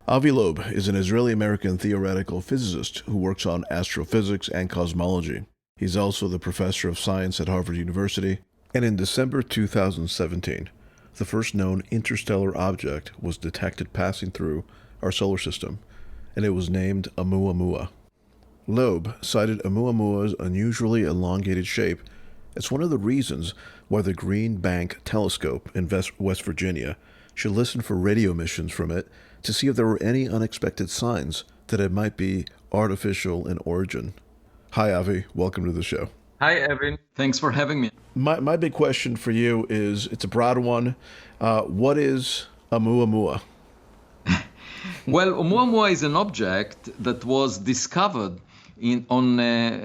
Avi Loeb is an Israeli-American theoretical physicist who works on astrophysics and cosmology. He's also the professor of science at Harvard University, and in December 2017, the first known interstellar object was detected passing through our solar system, and it was named Oumuamua. Loeb cited Oumuamua's unusually elongated shape as one of the reasons why the Green Bank Telescope in West Virginia should listen for radio emissions from it to see if there were any unexpected signs that it might be artificial in origin. Hi, Avi. Welcome to the show. Hi, Evan. Thanks for having me. My big question for you is, it's a broad one. What is Oumuamua? Well, Oumuamua is an object that was discovered on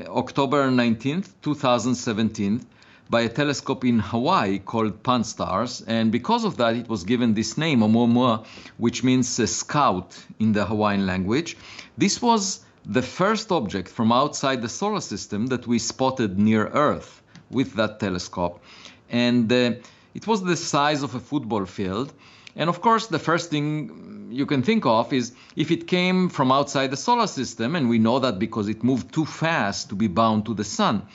October 2017, by a telescope in Hawaii called Pan-STARRS, and because of that it was given this name, Oumuamua, which means scout in the Hawaiian language. This was the first object from outside the solar system that we spotted near Earth with that telescope. And it was the size of a football field. And of course, the first thing you can think of is if it came from outside the solar system, and we know that because it moved too fast to be bound to the sun,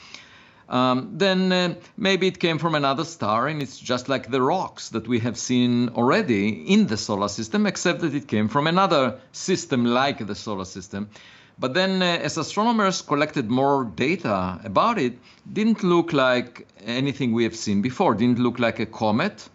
then maybe it came from another star, and it's just like the rocks that we have seen already in the solar system, except that it came from another system like the solar system. But then as astronomers collected more data about it, didn't look like anything we have seen before. Didn't look like a comet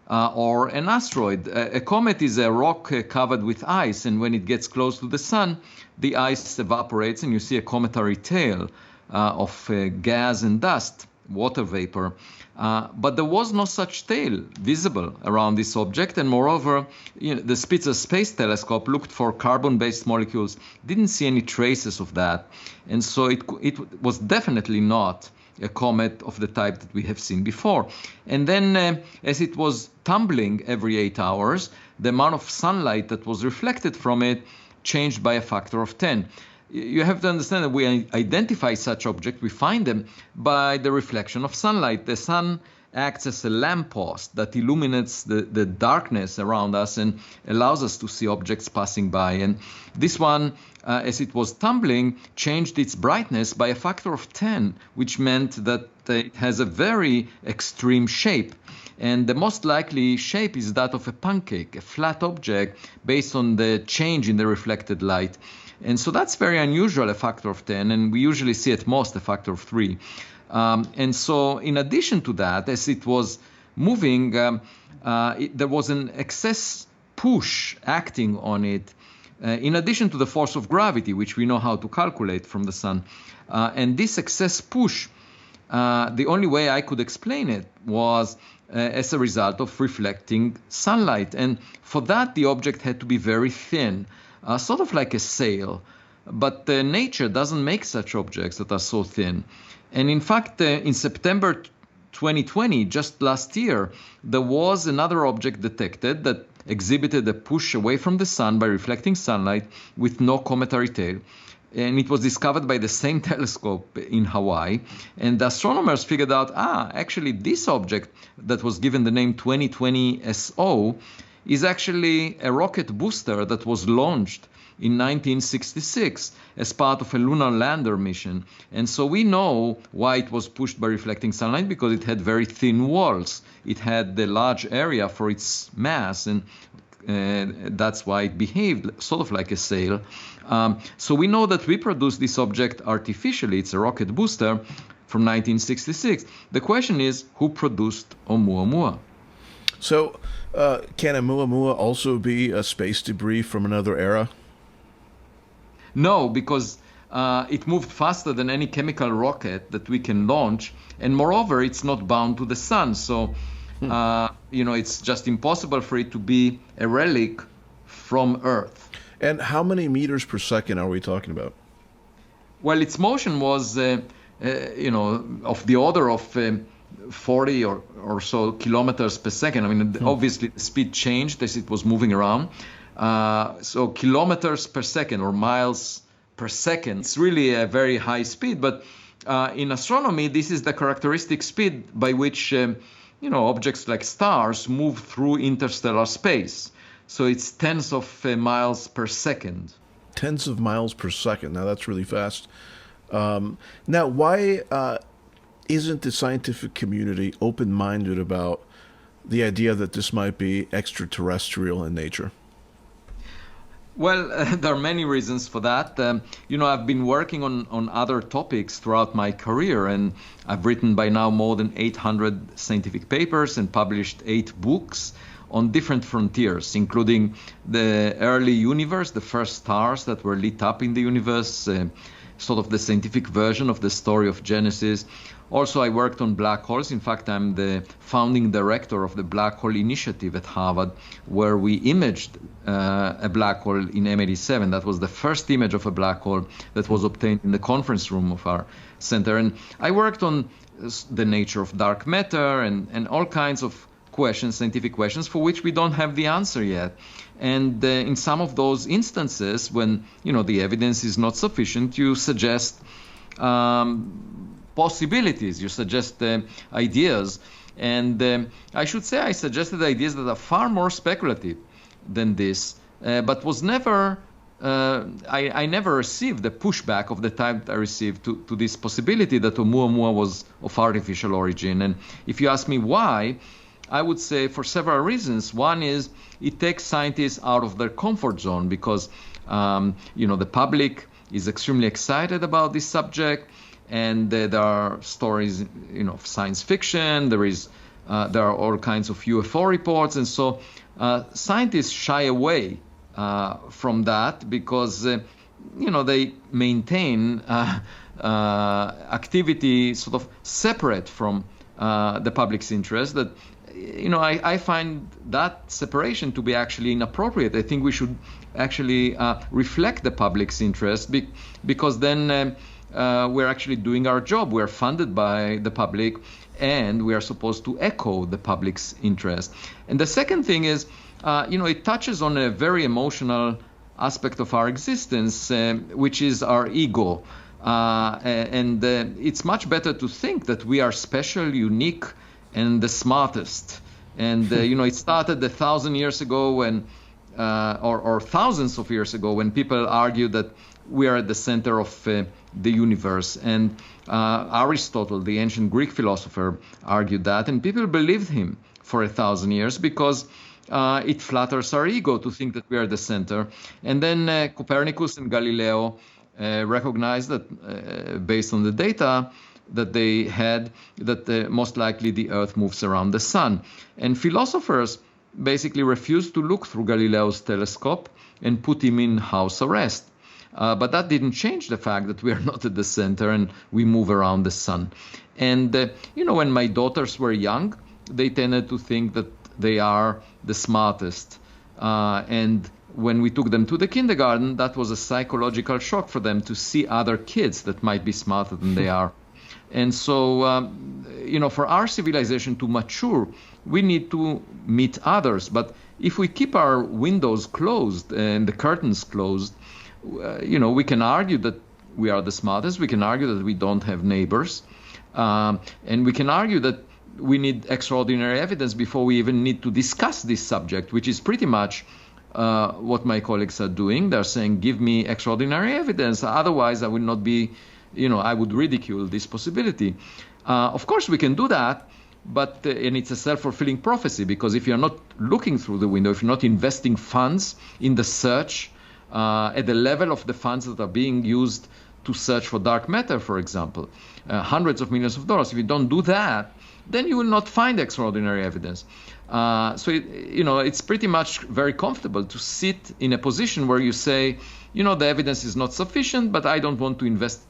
or an asteroid. A comet is a rock covered with ice, and when it gets close to the sun, the ice evaporates and you see a cometary tail of gas and dust, water vapor. But there was no such tail visible around this object. And moreover, the Spitzer Space Telescope looked for carbon-based molecules, didn't see any traces of that. And so it was definitely not a comet of the type that we have seen before. And then as it was tumbling every 8 hours, the amount of sunlight that was reflected from it changed by a factor of 10. You have to understand that we identify such objects, we find them by the reflection of sunlight. The sun acts as a lamppost that illuminates the darkness around us and allows us to see objects passing by. And this one, as it was tumbling, changed its brightness by a factor of 10, which meant that it has a very extreme shape. And the most likely shape is that of a pancake, a flat object based on the change in the reflected light. And so that's very unusual, a factor of 10, and we usually see at most a factor of 3. And so in addition to that, as it was moving, there was an excess push acting on it, in addition to the force of gravity, which we know how to calculate from the sun. And this excess push, the only way I could explain it was as a result of reflecting sunlight. And for that, the object had to be very thin. Sort of like a sail, but nature doesn't make such objects that are so thin. And in fact, in September 2020, just last year, there was another object detected that exhibited a push away from the sun by reflecting sunlight with no cometary tail. And it was discovered by the same telescope in Hawaii. And the astronomers figured out, actually this object that was given the name 2020 SO is actually a rocket booster that was launched in 1966 as part of a lunar lander mission. And so we know why it was pushed by reflecting sunlight, because it had very thin walls. It had the large area for its mass, and that's why it behaved sort of like a sail. So we know that we produced this object artificially. It's a rocket booster from 1966. The question is, who produced Oumuamua? So, can Oumuamua also be a space debris from another era? No, because it moved faster than any chemical rocket that we can launch. And moreover, it's not bound to the sun. So, it's just impossible for it to be a relic from Earth. And how many meters per second are we talking about? Well, its motion was, of the order of 40 or so kilometers per second. I mean, obviously the speed changed as it was moving around. So kilometers per second or miles per second, it's really a very high speed. But in astronomy, this is the characteristic speed by which objects like stars move through interstellar space. So it's tens of miles per second. Tens of miles per second. Now that's really fast. Now, why isn't the scientific community open-minded about the idea that this might be extraterrestrial in nature? Well, there are many reasons for that. I've been working on other topics throughout my career, and I've written by now more than 800 scientific papers and published 8 books on different frontiers, including the early universe, the first stars that were lit up in the universe, sort of the scientific version of the story of Genesis. Also, I worked on black holes. In fact, I'm the founding director of the Black Hole Initiative at Harvard, where we imaged a black hole in M87. That was the first image of a black hole that was obtained in the conference room of our center. And I worked on the nature of dark matter and all kinds of questions, scientific questions, for which we don't have the answer yet. And in some of those instances, when the evidence is not sufficient, you suggest possibilities, you suggest ideas. And I should say I suggested ideas that are far more speculative than this, but was never, I never received the pushback of the type I received to this possibility that Oumuamua was of artificial origin. And if you ask me why, I would say for several reasons. One is it takes scientists out of their comfort zone because, the public is extremely excited about this subject. And there are stories, of science fiction. There are all kinds of UFO reports, and so scientists shy away from that because they maintain activity sort of separate from the public's interest. That I find that separation to be actually inappropriate. I think we should actually reflect the public's interest because then. We're actually doing our job. We're funded by the public, and we are supposed to echo the public's interest. And the second thing is, it touches on a very emotional aspect of our existence, which is our ego. And it's much better to think that we are special, unique, and the smartest. And, it started 1,000 years ago when, or thousands of years ago, when people argued that we are at the center of the universe. And Aristotle, the ancient Greek philosopher, argued that, and people believed him for 1,000 years because it flatters our ego to think that we are the center. And then Copernicus and Galileo recognized that based on the data that they had, that most likely the Earth moves around the sun. And philosophers basically refused to look through Galileo's telescope and put him in house arrest. But that didn't change the fact that we are not at the center and we move around the sun. And, when my daughters were young, they tended to think that they are the smartest. And when we took them to the kindergarten, that was a psychological shock for them to see other kids that might be smarter than they are. And so, for our civilization to mature, we need to meet others. But if we keep our windows closed and the curtains closed, we can argue that we are the smartest. We can argue that we don't have neighbors. And we can argue that we need extraordinary evidence before we even need to discuss this subject, which is pretty much what my colleagues are doing. They're saying, give me extraordinary evidence. Otherwise, I will not be, I would ridicule this possibility. Of course, we can do that. But and it's a self-fulfilling prophecy, because if you're not looking through the window, if you're not investing funds in the search at the level of the funds that are being used to search for dark matter, for example, hundreds of millions of dollars. If you don't do that, then you will not find extraordinary evidence. It's pretty much very comfortable to sit in a position where you say, the evidence is not sufficient, but I don't want to invest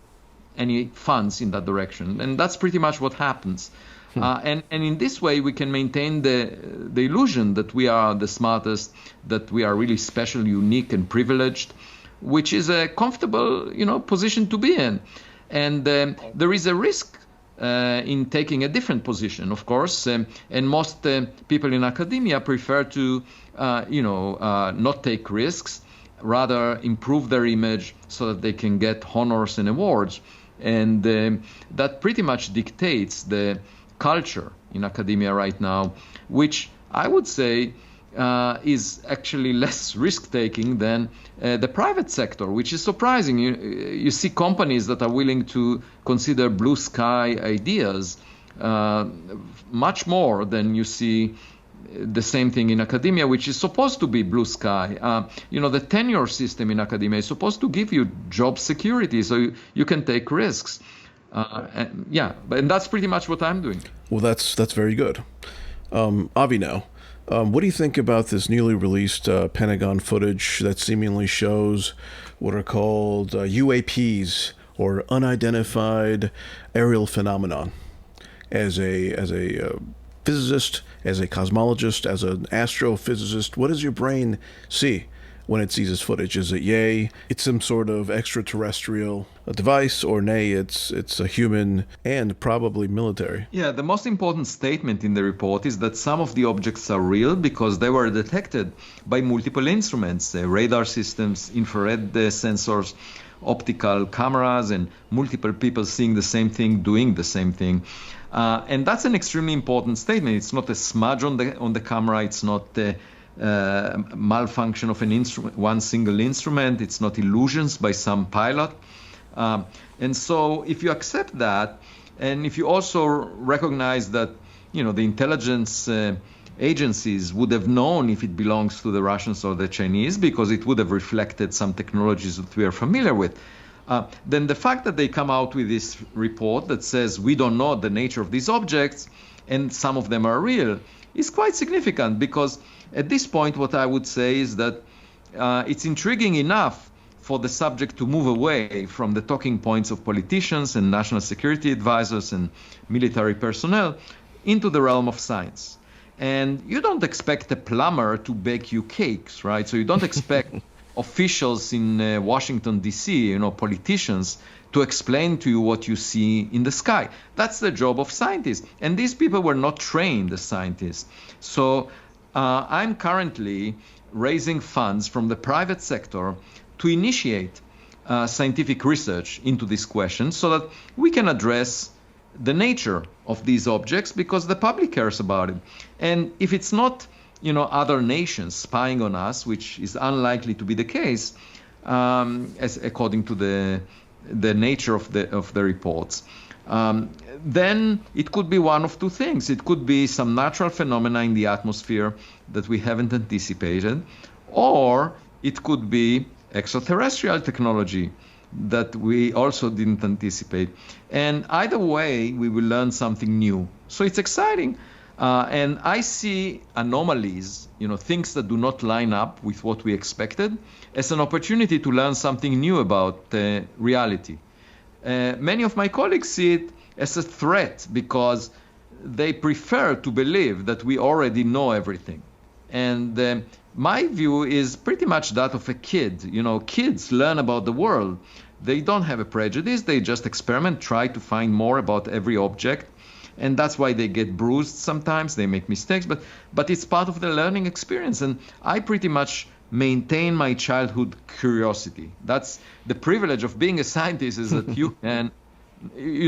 any funds in that direction. And that's pretty much what happens. And in this way, we can maintain the illusion that we are the smartest, that we are really special, unique, and privileged, which is a comfortable, position to be in. And there is a risk in taking a different position, of course. And most people in academia prefer to, not take risks, rather improve their image so that they can get honors and awards. And that pretty much dictates the culture in academia right now, which I would say is actually less risk-taking than the private sector, which is surprising. You see companies that are willing to consider blue sky ideas much more than you see the same thing in academia, which is supposed to be blue sky. The tenure system in academia is supposed to give you job security, so you can take risks. And that's pretty much what I'm doing. Well, that's very good. Avi, now, what do you think about this newly released Pentagon footage that seemingly shows what are called UAPs, or unidentified aerial phenomenon? As a physicist, as a cosmologist, as an astrophysicist, what does your brain see when it sees this footage? Is it yay, it's some sort of extraterrestrial device, or nay, it's a human and probably military? Yeah, the most important statement in the report is that some of the objects are real because they were detected by multiple instruments, radar systems, infrared sensors, optical cameras, and multiple people seeing the same thing, doing the same thing. And that's an extremely important statement. It's not a smudge on the camera. It's not a malfunction of one single instrument. It's not illusions by some pilot. And so if you accept that, and if you also recognize that, the intelligence agencies would have known if it belongs to the Russians or the Chinese, because it would have reflected some technologies that we are familiar with, then the fact that they come out with this report that says we don't know the nature of these objects and some of them are real is quite significant, because at this point what I would say is that it's intriguing enough for the subject to move away from the talking points of politicians and national security advisors and military personnel into the realm of science. And you don't expect a plumber to bake you cakes, right? So you don't expect officials in Washington, D.C., politicians, to explain to you what you see in the sky. That's the job of scientists. And these people were not trained as scientists. So I'm currently raising funds from the private sector to initiate scientific research into this question so that we can address the nature of these objects, because the public cares about it. And if it's not other nations spying on us, which is unlikely to be the case, as according to the nature of the reports, then it could be one of two things. It could be some natural phenomena in the atmosphere that we haven't anticipated, or it could be extraterrestrial technology that we also didn't anticipate. And either way, we will learn something new. So it's exciting. And I see anomalies, things that do not line up with what we expected, as an opportunity to learn something new about reality. Many of my colleagues see it as a threat because they prefer to believe that we already know everything. And my view is pretty much that of a kid. Kids learn about the world. They don't have a prejudice. They just experiment, try to find more about every object. And that's why they get bruised sometimes. They make mistakes. But it's part of the learning experience. And I pretty much maintain my childhood curiosity. That's the privilege of being a scientist, is that you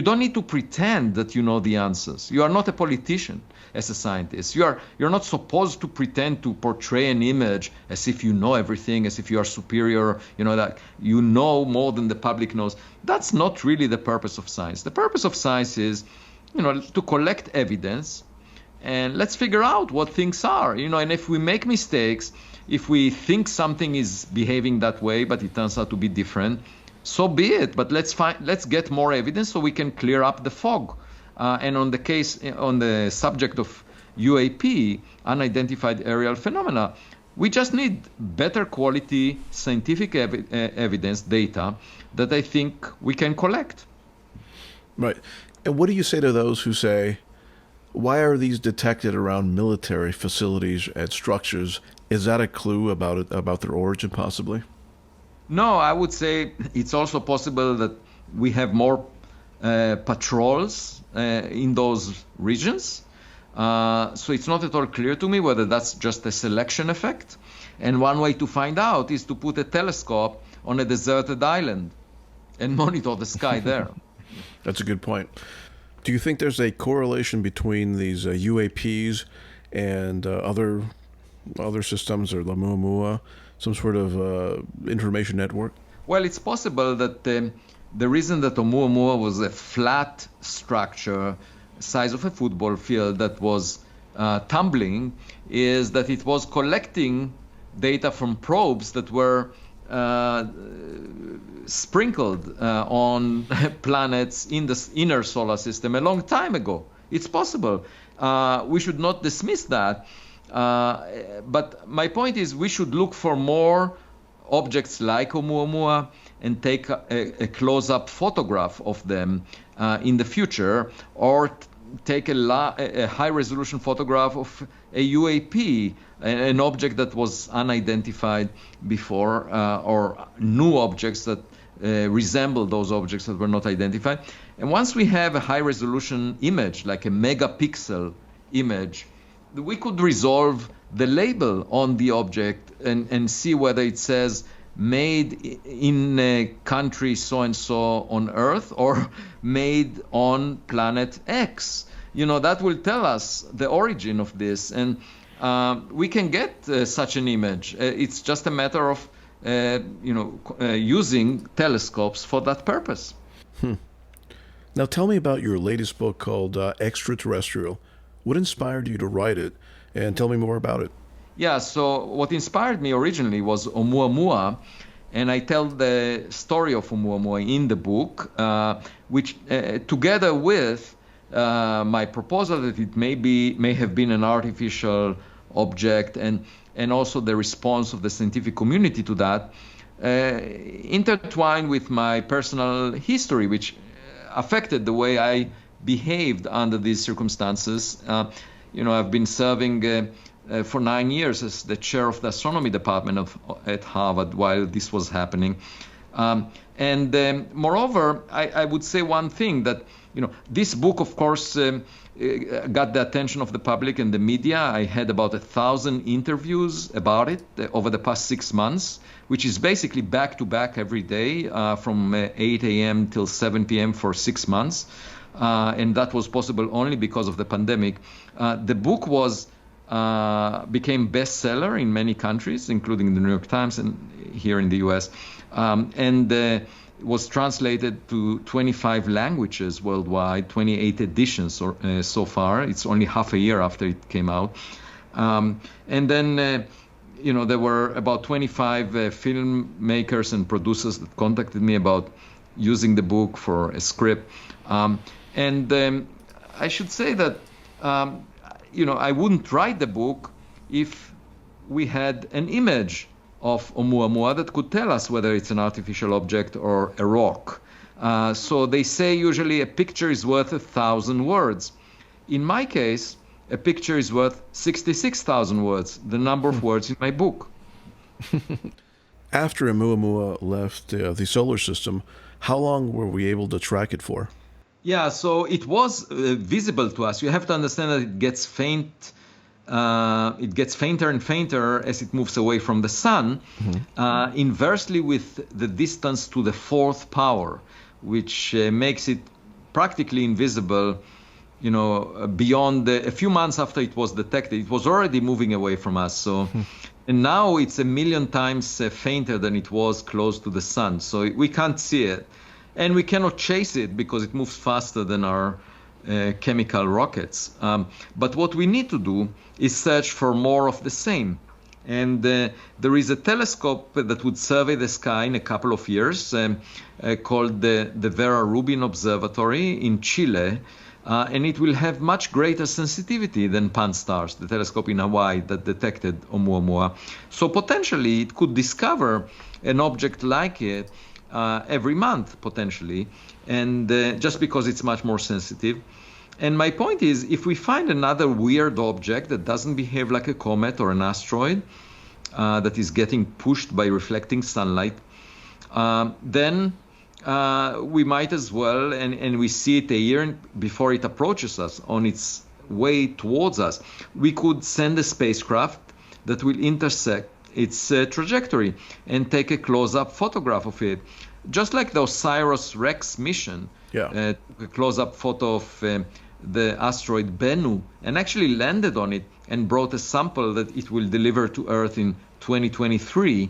don't need to pretend that you know the answers. You are not a politician as a scientist. You're not supposed to pretend to portray an image as if you know everything, as if you are superior, that you know more than the public knows. That's not really the purpose of science. The purpose of science is, to collect evidence, and let's figure out what things are, and if we make mistakes, if we think something is behaving that way, but it turns out to be different, so be it. But let's get more evidence so we can clear up the fog. And on the subject of UAP, unidentified aerial phenomena, we just need better quality scientific evidence, data, that I think we can collect. Right. And what do you say to those who say, why are these detected around military facilities and structures? Is that a clue about their origin, possibly? No, I would say it's also possible that we have more patrols in those regions. So it's not at all clear to me whether that's just a selection effect. And one way to find out is to put a telescope on a deserted island and monitor the sky there. That's a good point. Do you think there's a correlation between these UAPs and other other systems or Oumuamua, some sort of information network? Well, it's possible that the reason that Oumuamua was a flat structure, size of a football field that was tumbling, is that it was collecting data from probes that were sprinkled on planets in the inner solar system a long time ago. It's possible. We should not dismiss that. But my point is we should look for more objects like Oumuamua and take a close-up photograph of them in the future, or take a high-resolution photograph of a UAP, an object that was unidentified before, or new objects that resemble those objects that were not identified. And once we have a high-resolution image, like a megapixel image, we could resolve the label on the object and see whether it says made in a country so-and-so on Earth or made on planet X. That will tell us the origin of this. And we can get such an image. It's just a matter of, using telescopes for that purpose. Now tell me about your latest book called Extraterrestrial. What inspired you to write it? And tell me more about it. Yeah, so what inspired me originally was Oumuamua, and I tell the story of Oumuamua in the book, which together with my proposal that it may have been an artificial object, and also the response of the scientific community to that, intertwined with my personal history, which affected the way I behaved under these circumstances. I've been serving for 9 years as the chair of the astronomy department at Harvard while this was happening. Moreover, I would say one thing, that this book, of course, got the attention of the public and the media. I had about 1,000 interviews about it over the past 6 months, which is basically back-to-back every day from 8 a.m. till 7 p.m. for 6 months. And that was possible only because of the pandemic. The book became bestseller in many countries, including the New York Times and here in the U.S., and was translated to 25 languages worldwide, 28 editions so far. It's only half a year after it came out. And then, there were about 25 filmmakers and producers that contacted me about using the book for a script. And I should say that, I wouldn't write the book if we had an image of Oumuamua that could tell us whether it's an artificial object or a rock. So they say usually a picture is worth 1,000 words. In my case, a picture is worth 66,000 words, the number of words in my book. After Oumuamua left the solar system, how long were we able to track it for? Yeah, so it was visible to us. You have to understand that it gets faint. It gets fainter and fainter as it moves away from the sun, inversely with the distance to the fourth power, which makes it practically invisible. Beyond a few months after it was detected, it was already moving away from us. So, and now it's 1,000,000 times fainter than it was close to the sun. So we can't see it. And we cannot chase it because it moves faster than our chemical rockets. But what we need to do is search for more of the same. And there is a telescope that would survey the sky in a couple of years called the Vera Rubin Observatory in Chile. And it will have much greater sensitivity than Pan-STARRS, the telescope in Hawaii that detected Oumuamua. So potentially it could discover an object like it every month, potentially, and just because it's much more sensitive. And my point is, if we find another weird object that doesn't behave like a comet or an asteroid, that is getting pushed by reflecting sunlight, then we might as well, and we see it a year before it approaches us on its way towards us, we could send a spacecraft that will intersect its trajectory and take a close-up photograph of it, just like the OSIRIS-REx mission. Yeah. A close-up photo of the asteroid Bennu and actually landed on it and brought a sample that it will deliver to Earth in 2023.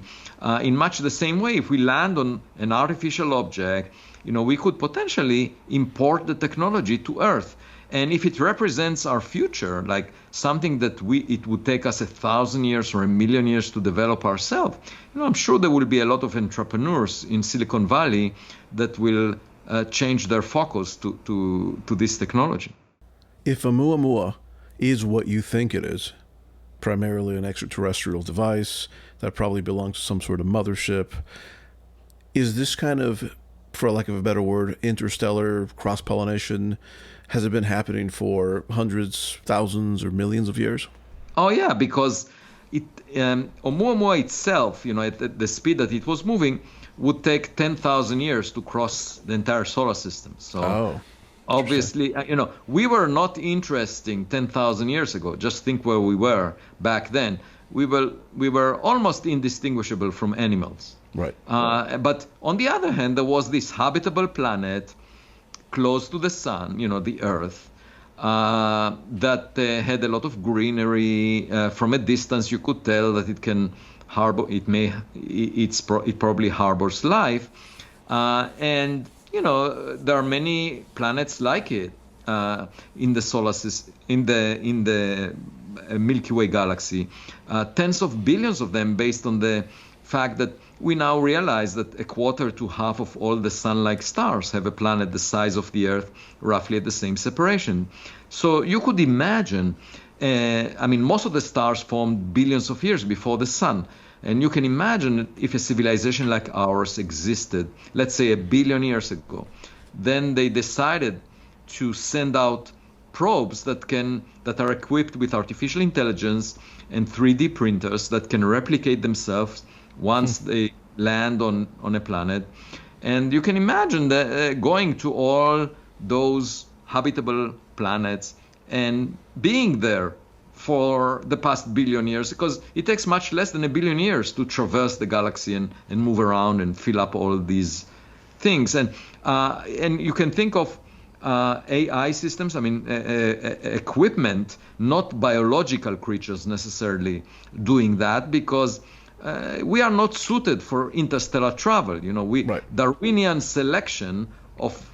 In much the same way, if we land on an artificial object, we could potentially import the technology to Earth. And if it represents our future, like something that it would take us 1,000 years or 1,000,000 years to develop ourselves, I'm sure there will be a lot of entrepreneurs in Silicon Valley that will change their focus to this technology. If Oumuamua is what you think it is, primarily an extraterrestrial device that probably belongs to some sort of mothership, is this kind of, for lack of a better word, interstellar cross-pollination, has it been happening for hundreds, thousands, or millions of years? Oh yeah, because Oumuamua itself, at the speed that it was moving, would take 10,000 years to cross the entire solar system. So obviously, we were not interesting 10,000 years ago. Just think where we were back then. We were almost indistinguishable from animals. Right. But on the other hand, there was this habitable planet close to the sun, the Earth, that had a lot of greenery. From a distance, you could tell that it can harbor. It probably harbors life, and there are many planets like it in the solar system, in the Milky Way galaxy, tens of billions of them, based on the fact that we now realize that a quarter to half of all the sun-like stars have a planet the size of the Earth, roughly at the same separation. So you could imagine, most of the stars formed billions of years before the sun. And you can imagine if a civilization like ours existed, let's say 1 billion years ago, then they decided to send out probes that are equipped with artificial intelligence and 3D printers that can replicate themselves once they land on a planet. And you can imagine that, going to all those habitable planets and being there for the past 1 billion years, because it takes much less than 1 billion years to traverse the galaxy and move around and fill up all these things. And you can think of AI systems, equipment, not biological creatures necessarily doing that, because we are not suited for interstellar travel. Right. Darwinian selection of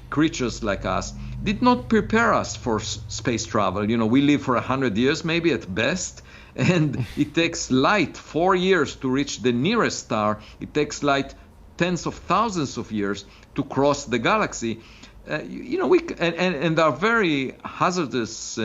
creatures like us did not prepare us for space travel. We live for 100 years, maybe at best, and it takes light 4 years to reach the nearest star. It takes light tens of thousands of years to cross the galaxy. And there are very hazardous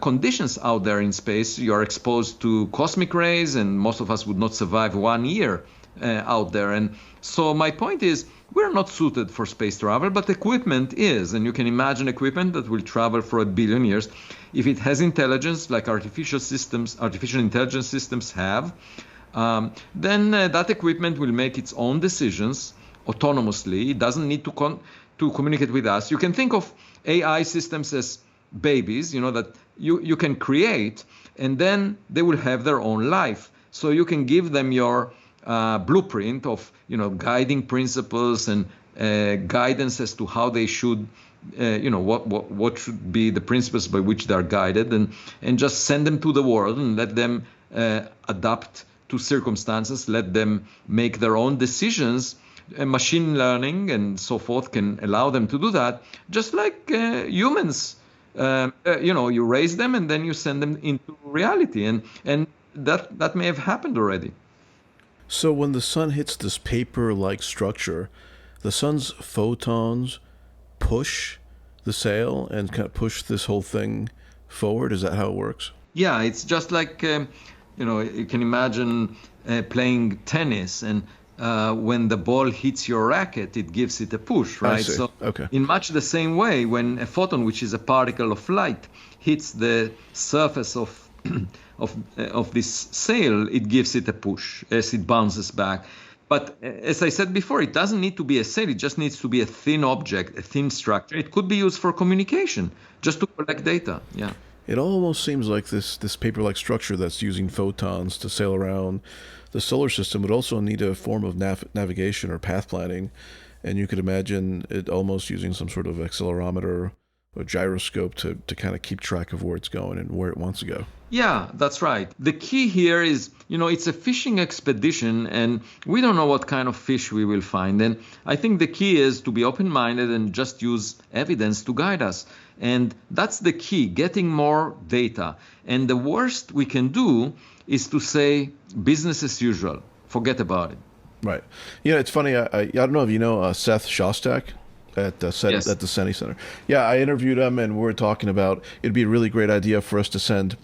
conditions out there in space. You are exposed to cosmic rays, and most of us would not survive 1 year out there. And so my point is, we're not suited for space travel, but equipment is. And you can imagine equipment that will travel for 1 billion years. If it has intelligence, like artificial intelligence systems have, then that equipment will make its own decisions autonomously. It doesn't need to communicate with us. You can think of AI systems as babies, that you can create, and then they will have their own life. So you can give them your blueprint of, guiding principles and guidance as to how they should, what should be the principles by which they are guided, and just send them to the world and let them adapt to circumstances, let them make their own decisions. Machine learning and so forth can allow them to do that, just like humans. You raise them and then you send them into reality, and that may have happened already. So when the sun hits this paper-like structure, the sun's photons push the sail and kind of push this whole thing forward. Is that how it works? Yeah, it's just like you can imagine playing tennis, and when the ball hits your racket, it gives it a push, right? So okay. In much the same way, when a photon, which is a particle of light, hits the surface of this sail, it gives it a push as it bounces back. But as I said before, it doesn't need to be a sail. It just needs to be a thin object, a thin structure. It could be used for communication, just to collect data. Yeah. It almost seems like this paper-like structure that's using photons to sail around the solar system would also need a form of navigation or path planning. And you could imagine it almost using some sort of accelerometer a gyroscope to kind of keep track of where it's going and where it wants to go. Yeah, that's right. The key here is, it's a fishing expedition and we don't know what kind of fish we will find. And I think the key is to be open-minded and just use evidence to guide us. And that's the key, getting more data. And the worst we can do is to say business as usual. Forget about it. Right. It's funny. I don't know if you know Seth Shostak at the SETI Center. Yeah, I interviewed him and we were talking about it'd be a really great idea for us to send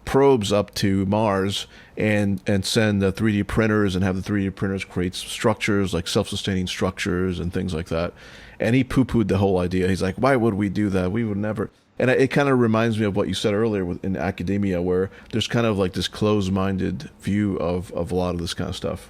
probes up to Mars and send 3D printers and have the 3D printers create structures like self-sustaining structures and things like that. And he poo-pooed the whole idea. He's like, why would we do that? We would never. And it kind of reminds me of what you said earlier in academia, where there's kind of like this closed-minded view of a lot of this kind of stuff.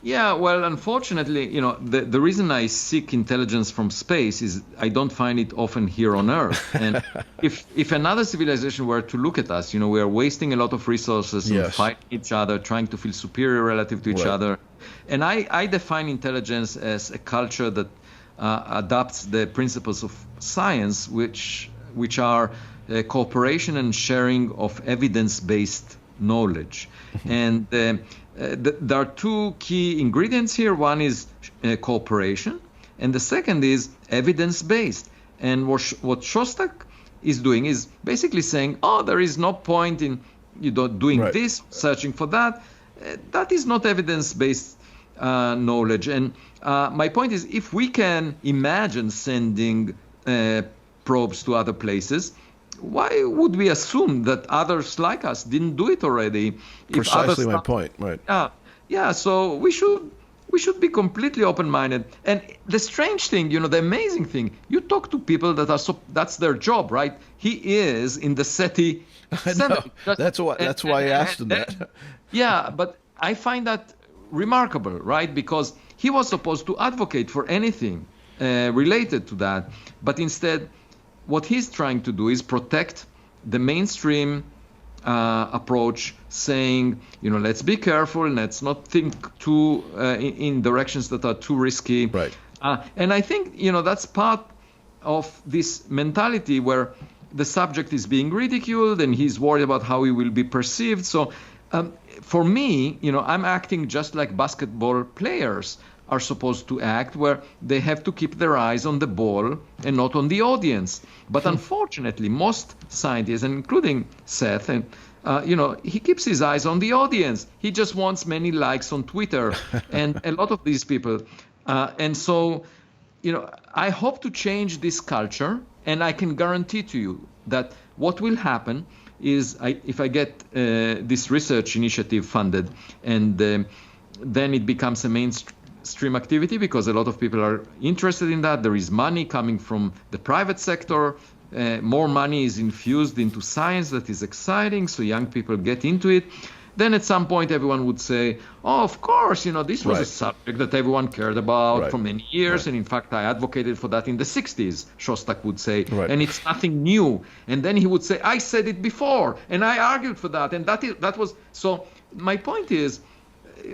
Yeah, well, unfortunately, the reason I seek intelligence from space is I don't find it often here on Earth. And if another civilization were to look at us, we are wasting a lot of resources and fighting each other, trying to feel superior relative to each other. And I define intelligence as a culture that adopts the principles of science, which are cooperation and sharing of evidence-based knowledge. And there are two key ingredients here. One is cooperation, and the second is evidence-based. And what Shostak is doing is basically saying, there is no point in doing this, searching for that. That is not evidence-based knowledge. And my point is, if we can imagine sending probes to other places, why would we assume that others like us didn't do it already? Precisely my point, right? Yeah. So we should be completely open-minded. And the strange thing, the amazing thing, you talk to people that's their job, right? He is in the SETI Center. That's why I asked him that. Yeah, but I find that remarkable, right? Because he was supposed to advocate for anything related to that, but instead, what he's trying to do is protect the mainstream approach, saying, let's be careful, let's not think too in directions that are too risky. Right. And I think, that's part of this mentality where the subject is being ridiculed and he's worried about how he will be perceived. So for me, I'm acting just like basketball players are supposed to act, where they have to keep their eyes on the ball and not on the audience. But unfortunately, most scientists, and including Seth, and he keeps his eyes on the audience. He just wants many likes on Twitter, and a lot of these people. And so, I hope to change this culture, and I can guarantee to you that what will happen is, if I get this research initiative funded, and then it becomes a mainstream activity because a lot of people are interested in that. There is money coming from the private sector. More money is infused into science. That is exciting. So young people get into it. Then at some point, everyone would say, of course, this was a subject that everyone cared about for many years. And in fact, I advocated for that in the 60s, Shostak would say. And it's nothing new. And then he would say, I said it before. And I argued for that. And that was. So my point is,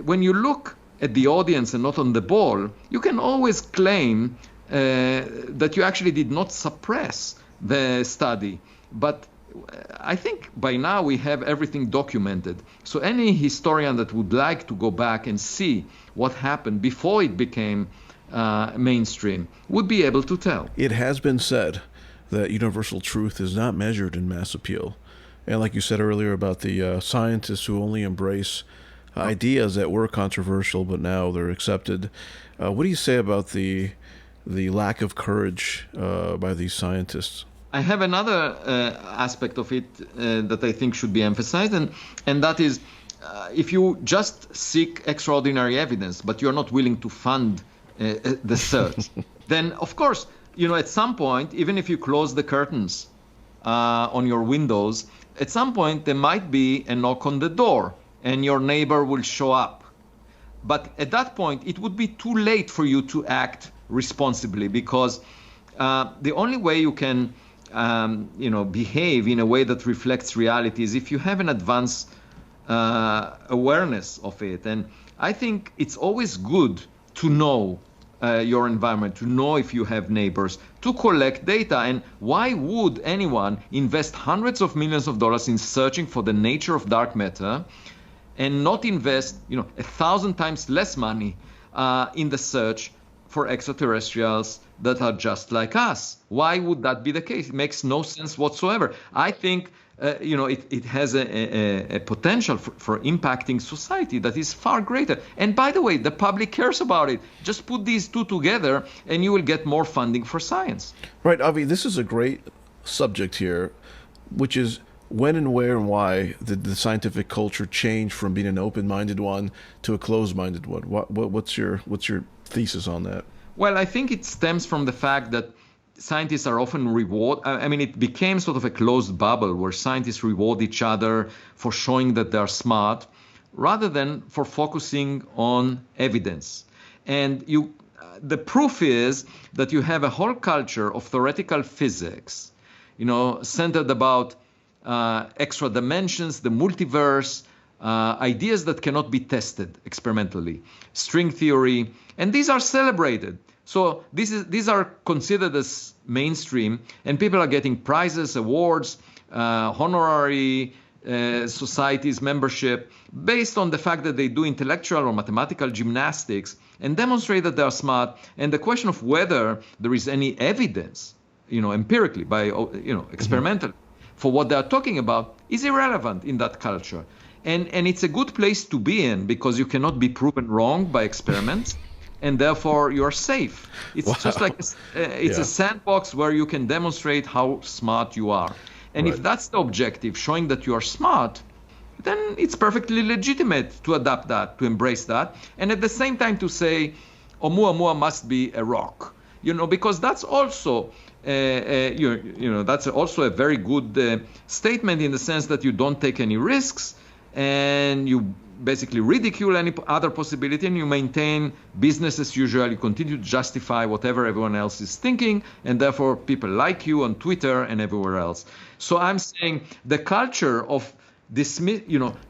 when you look at the audience and not on the ball, you can always claim that you actually did not suppress the study. But I think by now we have everything documented. So any historian that would like to go back and see what happened before it became mainstream would be able to tell. It has been said that universal truth is not measured in mass appeal. And like you said earlier about the scientists who only embrace ideas that were controversial, but now they're accepted. What do you say about the lack of courage by these scientists? I have another aspect of it that I think should be emphasized, and that is if you just seek extraordinary evidence, but you're not willing to fund the search, then of course, at some point, even if you close the curtains on your windows, at some point there might be a knock on the door, and your neighbor will show up. But at that point, it would be too late for you to act responsibly, because the only way you can behave in a way that reflects reality is if you have an advanced awareness of it. And I think it's always good to know your environment, to know if you have neighbors, to collect data. And why would anyone invest hundreds of millions of dollars in searching for the nature of dark matter and not invest 1,000 times less money in the search for extraterrestrials that are just like us? Why would that be the case? It makes no sense whatsoever. I think it has a potential for impacting society that is far greater. And by the way, the public cares about it. Just put these two together and you will get more funding for science. Right, Avi, this is a great subject here, which is when and where and why did the scientific culture change from being an open-minded one to a closed-minded one? What's your thesis on that? Well, I think it stems from the fact that scientists are often it became sort of a closed bubble where scientists reward each other for showing that they are smart rather than for focusing on evidence. And the proof is that you have a whole culture of theoretical physics, centered about extra dimensions, the multiverse, ideas that cannot be tested experimentally, string theory, and these are celebrated. So these are considered as mainstream, and people are getting prizes, awards, honorary societies membership based on the fact that they do intellectual or mathematical gymnastics and demonstrate that they are smart. And the question of whether there is any evidence, empirically, experimentally, for what they are talking about is irrelevant in that culture. And it's a good place to be in because you cannot be proven wrong by experiments. And therefore, you're safe. It's just like a sandbox where you can demonstrate how smart you are. And if that's the objective, showing that you are smart, then it's perfectly legitimate to adopt that, to embrace that. And at the same time to say, Oumuamua must be a rock, because that's also, that's also a very good statement in the sense that you don't take any risks and you basically ridicule any other possibility and you maintain business as usual. You continue to justify whatever everyone else is thinking, and therefore people like you on Twitter and everywhere else. So I'm saying the culture of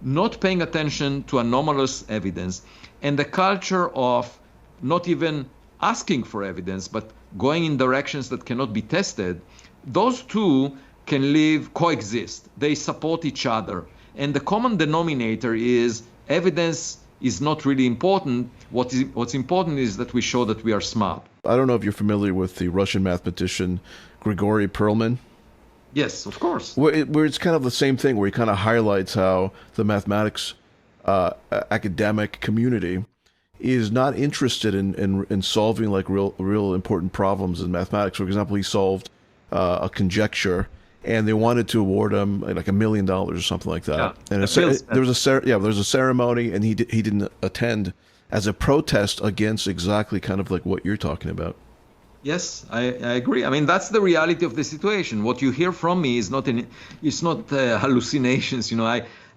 not paying attention to anomalous evidence and the culture of not even asking for evidence, but going in directions that cannot be tested, those two can coexist. They support each other. And the common denominator is evidence is not really important. What's important is that we show that we are smart. I don't know if you're familiar with the Russian mathematician Grigory Perelman. Yes, of course. Where it's kind of the same thing, where he kind of highlights how the mathematics academic community is not interested in solving like real important problems in mathematics. For example, he solved a conjecture, and they wanted to award him like $1 million or something like that. Yeah, and there was a ceremony, and he didn't attend as a protest against exactly kind of like what you're talking about. Yes, I agree. I mean, that's the reality of the situation. What you hear from me is not hallucinations.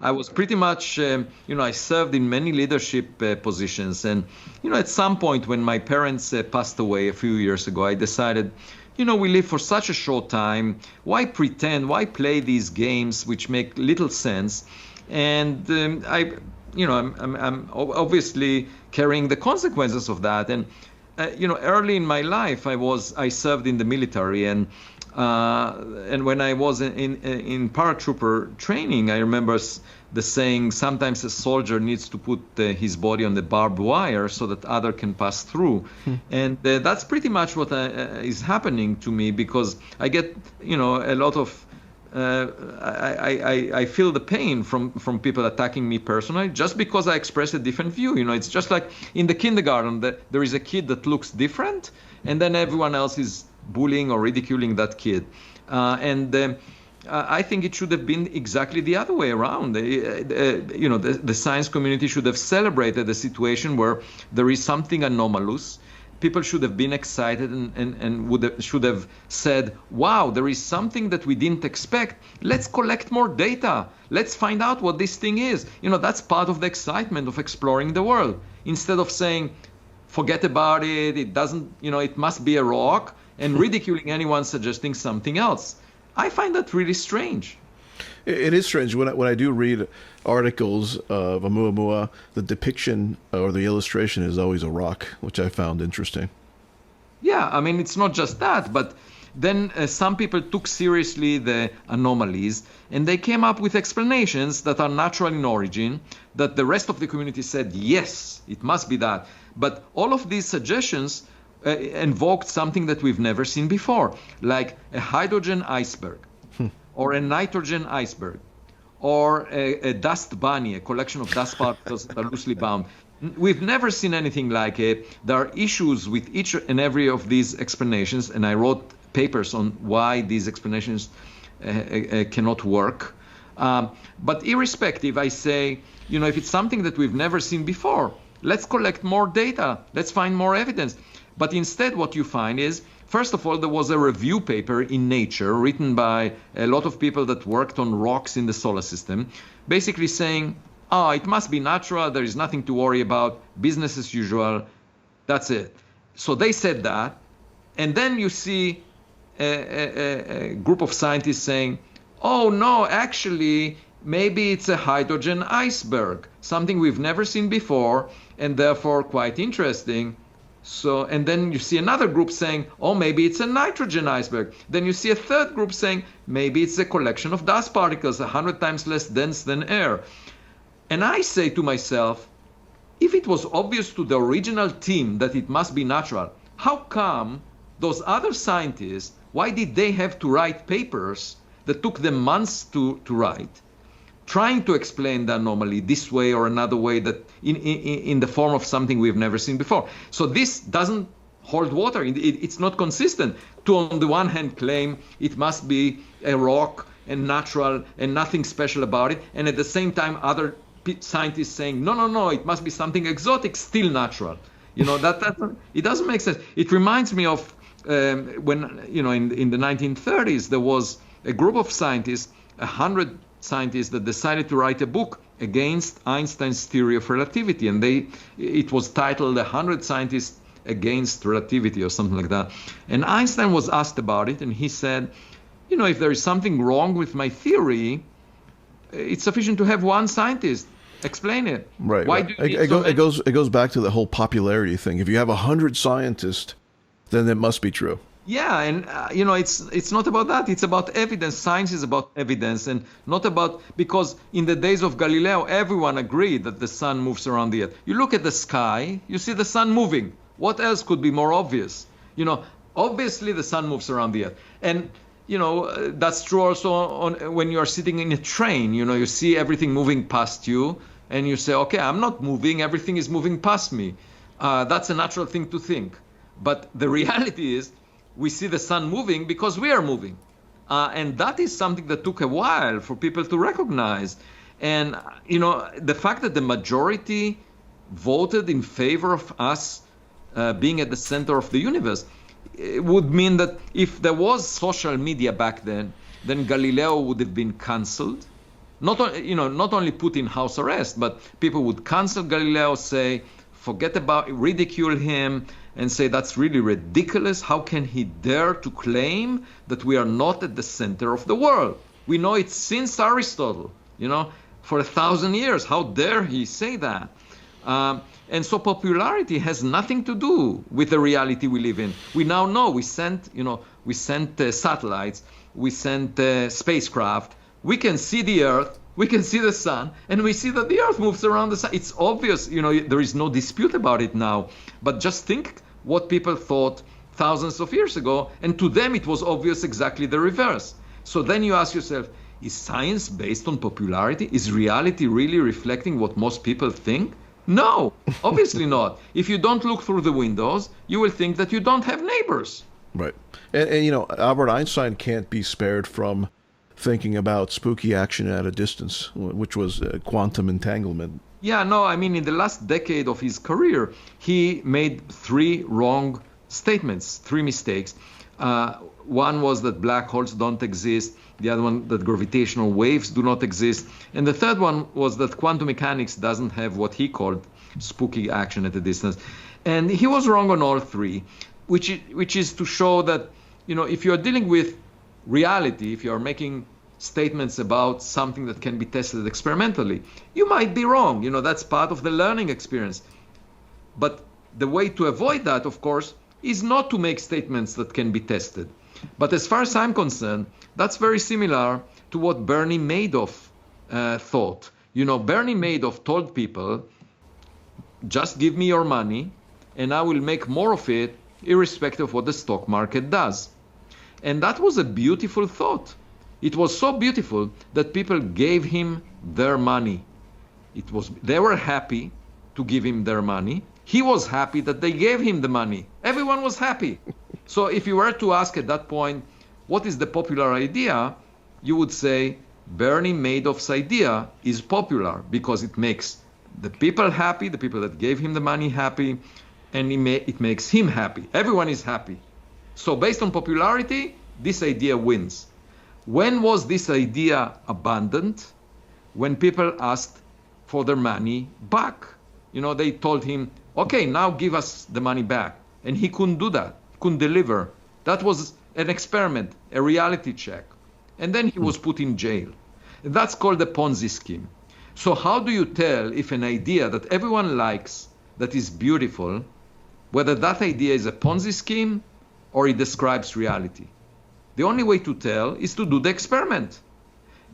I was pretty much, I served in many leadership positions. And, at some point when my parents passed away a few years ago, I decided, we live for such a short time. Why pretend? Why play these games which make little sense? And I'm obviously carrying the consequences of that. And early in my life, I served in the military, and when I was in paratrooper training, I remember the saying, sometimes a soldier needs to put his body on the barbed wire so that other can pass through. And that's pretty much what is happening to me, because I get, a lot of, I feel the pain from people attacking me personally just because I express a different view. It's just like in the kindergarten that there is a kid that looks different, and then everyone else is bullying or ridiculing that kid. I think it should have been exactly the other way around. The science community should have celebrated a situation where there is something anomalous. People should have been excited and should have said, wow, there is something that we didn't expect. Let's collect more data. Let's find out what this thing is. That's part of the excitement of exploring the world. Instead of saying, forget about it, it doesn't, it must be a rock, and ridiculing anyone suggesting something else. I find that really strange. It is strange. When I do read articles of Oumuamua, the depiction or the illustration is always a rock, which I found interesting. Yeah, I mean, it's not just that, but then some people took seriously the anomalies, and they came up with explanations that are natural in origin, that the rest of the community said, yes, it must be that. But all of these suggestions invoked something that we've never seen before, like a hydrogen iceberg, or a nitrogen iceberg, or a dust bunny, a collection of dust particles that are loosely bound. We've never seen anything like it. There are issues with each and every of these explanations, and I wrote papers on why these explanations cannot work. But irrespective, I say, if it's something that we've never seen before, let's collect more data. Let's find more evidence. But instead, what you find is, first of all, there was a review paper in Nature written by a lot of people that worked on rocks in the solar system, basically saying, it must be natural. There is nothing to worry about. Business as usual. That's it. So they said that. And then you see a group of scientists saying, oh, no, actually, maybe it's a hydrogen iceberg, something we've never seen before, and therefore quite interesting. So, and then you see another group saying, oh, maybe it's a nitrogen iceberg. Then you see a third group saying, maybe it's a collection of dust particles 100 times less dense than air. And I say to myself, if it was obvious to the original team that it must be natural, how come those other scientists, why did they have to write papers that took them months to write, trying to explain the anomaly this way or another way, that in the form of something we've never seen before? So this doesn't hold water. It's not consistent to, on the one hand, claim it must be a rock and natural and nothing special about it, and at the same time other scientists saying, no, it must be something exotic, still natural. That it doesn't make sense. It reminds me of when, in the 1930s, there was a group of scientists, 100 scientists, that decided to write a book against Einstein's theory of relativity. And it was titled 100 Scientists Against Relativity or something like that. And Einstein was asked about it, and he said, if there is something wrong with my theory, it's sufficient to have one scientist explain it. Right. Why do you need it goes back to the whole popularity thing. If you have 100 scientists, then it must be true. Yeah, and it's not about that. It's about evidence. Science is about evidence, and not about, because in the days of Galileo, everyone agreed that the sun moves around the earth. You look at the sky, you see the sun moving. What else could be more obvious? Obviously the sun moves around the earth. And that's true also when you are sitting in a train. You see everything moving past you, and you say, okay, I'm not moving, everything is moving past me. That's a natural thing to think. But the reality is, we see the sun moving because we are moving. And that is something that took a while for people to recognize. And, the fact that the majority voted in favor of us being at the center of the universe, it would mean that if there was social media back then Galileo would have been cancelled. Not only put in house arrest, but people would cancel Galileo, say, forget about, ridicule him, and say that's really ridiculous. How can he dare to claim that we are not at the center of the world? We know it since Aristotle, for 1,000 years. How dare he say that? And so popularity has nothing to do with the reality we live in. We now know we sent satellites, we sent spacecraft. We can see the Earth, we can see the sun, and we see that the Earth moves around the sun. It's obvious, there is no dispute about it now. But just think what people thought thousands of years ago, and to them it was obvious exactly the reverse. So then you ask yourself, is science based on popularity? Is reality really reflecting what most people think? No, obviously not. If you don't look through the windows, you will think that you don't have neighbors. Right. And Albert Einstein can't be spared from thinking about spooky action at a distance, which was quantum entanglement. Yeah, no, I mean, in the last decade of his career, he made 3 wrong statements, 3 mistakes. One was that black holes don't exist. The other one, that gravitational waves do not exist. And the third one was that quantum mechanics doesn't have what he called spooky action at a distance. And he was wrong on all 3, which is to show that, if you're dealing with reality, if you're making statements about something that can be tested experimentally, you might be wrong. That's part of the learning experience. But the way to avoid that, of course, is not to make statements that can be tested. But as far as I'm concerned, that's very similar to what Bernie Madoff thought. You know, Bernie Madoff told people, just give me your money and I will make more of it irrespective of what the stock market does. And that was a beautiful thought. It was so beautiful that people gave him their money. They were happy to give him their money. He was happy that they gave him the money. Everyone was happy. So if you were to ask at that point, what is the popular idea? You would say Bernie Madoff's idea is popular because it makes the people happy, the people that gave him the money happy, and it makes him happy. Everyone is happy. So based on popularity, this idea wins. When was this idea abandoned? When people asked for their money back. You know, they told him, okay, now give us the money back. And he couldn't do that, couldn't deliver. That was an experiment, a reality check. And then he was put in jail. That's called a Ponzi scheme. So how do you tell if an idea that everyone likes, that is beautiful, whether that idea is a Ponzi scheme or it describes reality? The only way to tell is to do the experiment.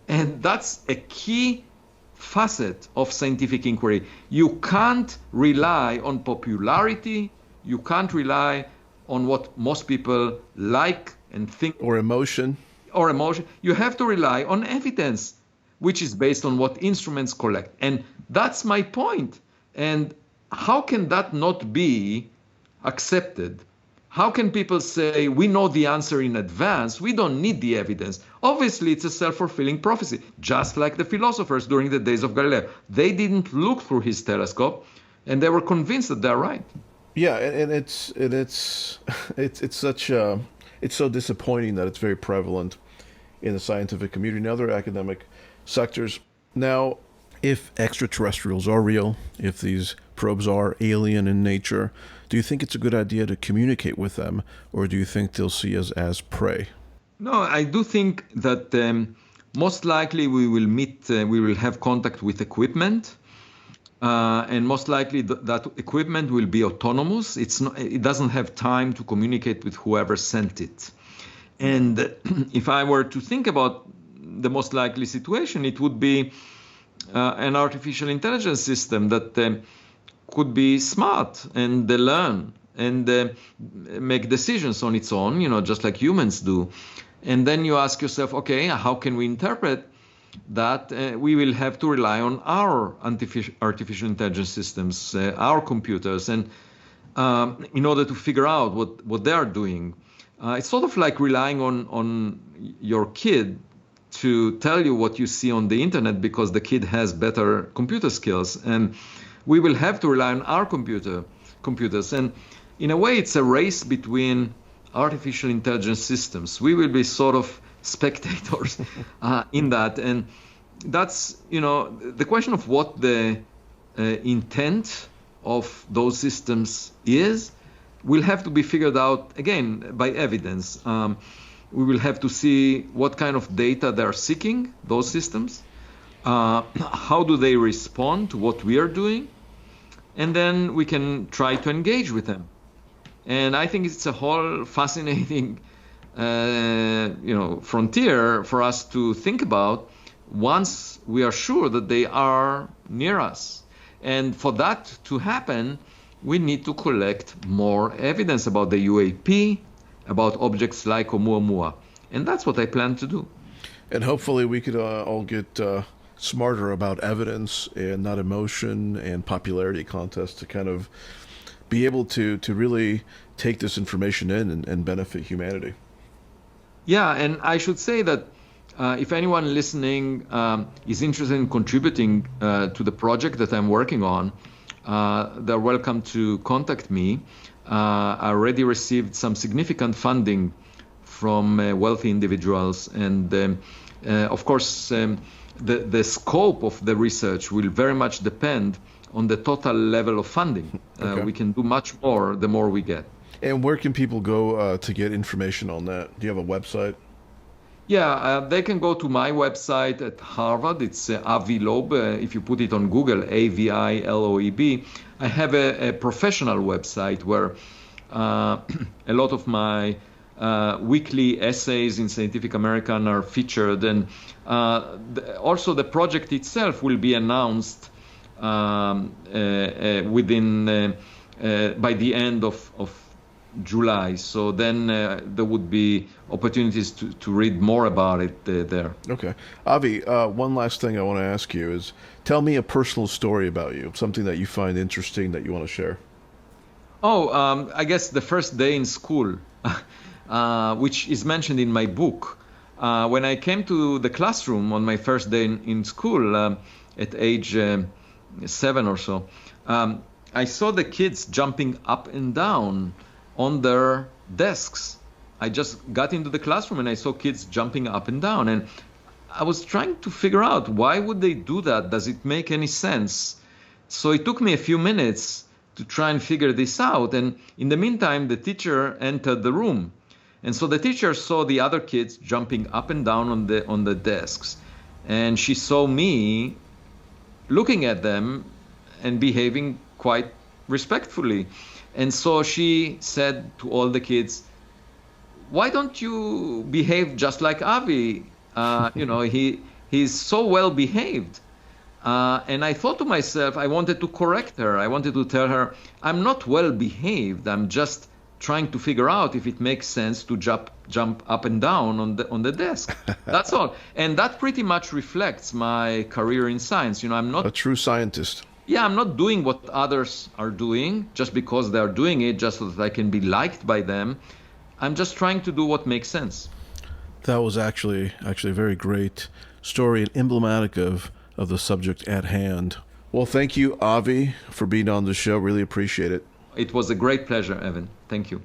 And that's a key facet of scientific inquiry. You can't rely on popularity. You can't rely on what most people like and think. Or emotion. You have to rely on evidence, which is based on what instruments collect. And that's my point. And how can that not be accepted? How can people say, we know the answer in advance, we don't need the evidence? Obviously, it's a self-fulfilling prophecy, just like the philosophers during the days of Galileo. They didn't look through his telescope, and they were convinced that they're right. Yeah, and it's so disappointing that it's very prevalent in the scientific community and other academic sectors. Now, if extraterrestrials are real, if these probes are alien in nature, do you think it's a good idea to communicate with them, or do you think they'll see us as prey? No, I do think that most likely we will have contact with equipment, and most likely that equipment will be autonomous. It doesn't have time to communicate with whoever sent it. And if I were to think about the most likely situation, it would be an artificial intelligence system that could be smart and learn and make decisions on its own, you know, just like humans do. And then you ask yourself, okay, how can we interpret that? We will have to rely on our artificial intelligence systems, our computers, and in order to figure out what they are doing. It's sort of like relying on your kid to tell you what you see on the internet because the kid has better computer skills. And we will have to rely on our computers. And in a way, it's a race between artificial intelligence systems. We will be sort of spectators in that. And that's, you know, the question of what the intent of those systems is will have to be figured out, again, by evidence. We will have to see what kind of data they're seeking, those systems. How do they respond to what we are doing? And then we can try to engage with them. And I think it's a whole fascinating frontier for us to think about once we are sure that they are near us. And for that to happen, we need to collect more evidence about the UAP, about objects like Oumuamua. And that's what I plan to do. And hopefully we could all get smarter about evidence and not emotion and popularity contests to kind of be able to really take this information in and benefit humanity. Yeah, and I should say that if anyone listening is interested in contributing to the project that I'm working on, they're welcome to contact me. I already received some significant funding from wealthy individuals. And of course, the scope of the research will very much depend on the total level of funding. Okay. We can do much more the more we get. And where can people go to get information on that? Do you have a website? Yeah, they can go to my website at Harvard. It's Avi Loeb. If you put it on Google, AVILOEB. I have a professional website where a lot of my weekly essays in Scientific American are featured, and also the project itself will be announced within by the end of July. So then there would be opportunities to read more about it there. Okay. Avi, one last thing I want to ask you is, tell me a personal story about you, something that you find interesting that you want to share. Oh, I guess the first day in school, which is mentioned in my book. When I came to the classroom on my first day in school at age 7 or so, I saw the kids jumping up and down on their desks. I just got into the classroom and I saw kids jumping up and down. And I was trying to figure out, why would they do that? Does it make any sense? So it took me a few minutes to try and figure this out. And in the meantime, the teacher entered the room. And so the teacher saw the other kids jumping up and down on the desks. And she saw me looking at them and behaving quite respectfully. And so she said to all the kids, why don't you behave just like Avi? He's so well behaved. And I thought to myself, I wanted to correct her. I wanted to tell her, I'm not well behaved. I'm just trying to figure out if it makes sense to jump up and down on the desk. That's all. And that pretty much reflects my career in science. I'm not a true scientist. Yeah, I'm not doing what others are doing just because they're doing it, just so that I can be liked by them. I'm just trying to do what makes sense. That was actually a very great story and emblematic of the subject at hand. Well, thank you, Avi, for being on the show. Really appreciate it. It was a great pleasure, Evan. Thank you.